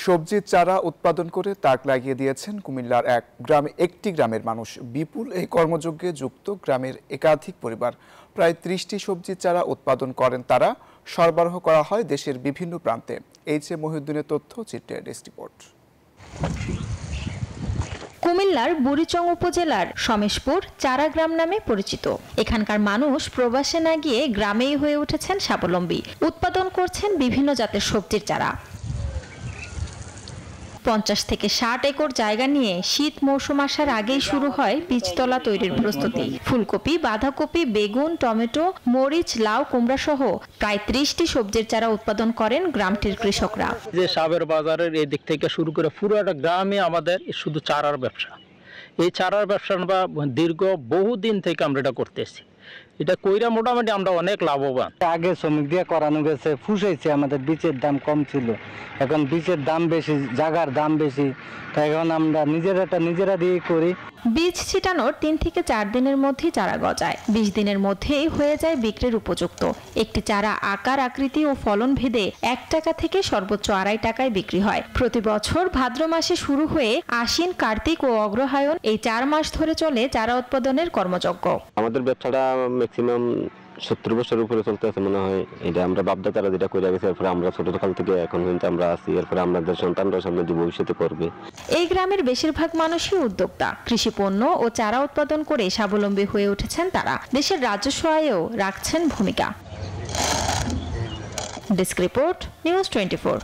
সবজির চারা উৎপাদন করে তাক লাগিয়ে দিয়েছেন কুমিল্লার একটি গ্রামের মানুষ। বিপুল এই কর্মযজ্ঞে যুক্ত গ্রামের একাধিক পরিবার। প্রায় ৩০টি সবজির চারা উৎপাদন করেন তারা। সরবরাহ করা হয় দেশের বিভিন্ন প্রান্তে। এইচ এ মহিউদ্দিনের তথ্য, চিত্রে ডেস্ক রিপোর্ট। কুমিল্লার বুড়িচং উপজেলার সমেশপুর চারা গ্রাম নামে পরিচিত। এখানকার মানুষ প্রবাসে না গিয়ে গ্রামেই হয়ে উঠেছেন স্বাবলম্বী। উৎপাদন করছেন বিভিন্ন জাতের সবজির চারা। ৫০ থেকে ৬০ একর জায়গা নিয়ে শীত মৌসুম আসার আগেই শুরু হয় বীজতলা তৈরির প্রস্তুতি। ফুলকপি, বাঁধাকপি, বেগুন, টমেটো, মরিচ, লাউ, কুমড়া সহ প্রায় ৩০টি সবজির চারা উৎপাদন করেন গ্রামটির কৃষকরা। যে সাবের বাজারের এই দিক থেকে শুরু করে পুরোটা গ্রামে আমাদের শুধু চারার ব্যবসা। এই চারার ব্যবসা দীর্ঘ বহুদিন থেকে আমরা এটা করতেছি। এটা কইরা মোটামুটি আমরা অনেক লাভবান। আগে শ্রমিক দিয়ে করানো গেছে, ফুসাইছে, আমাদের বীজের দাম কম ছিল, এখন বীজের দাম বেশি, জায়গার দাম বেশি, তাই এখন আমরা নিজেরা দিয়ে করি। বীজ ছিটানোর ৩ থেকে ৪ দিনের মধ্যেই চারা গজায়। ২০ দিনের মধ্যেই হয়ে যায় বিক্রির উপযুক্ত। একটি চারা আকার, আকৃতি ও ফলন ভেদে ১ টাকা থেকে সর্বোচ্চ ২.৫ টাকায় বিক্রি হয়। প্রতি বছর ভাদ্র মাসে শুরু হয়ে আশ্বিন, কার্তিক ও অগ্রহায়ণ এই ৪ মাস ধরে চলে চারা উৎপাদনের কর্মযজ্ঞ। আমাদের ব্যবসাটা ম্যাক্সিমাম ৭০ বছরের উপরে চলতে আছে মনে হয়। এটা আমরা বাপদাদারা যেটা করে গেছে, এরপরে আমরা ছোটকাল থেকে এখন পর্যন্ত আমরা আছি, এরপরে আমাদের সন্তানরা সামনে যে ভবিষ্যতে করবে। এই গ্রামের বেশিরভাগ মানুষই উদ্যোক্তা। কৃষি পণ্য ও চারা উৎপাদন করে স্বাবলম্বী হয়ে উঠেছেন তারা। দেশের রাজস্ব আয়েও রাখছেন ভূমিকা। Desk report, news 24।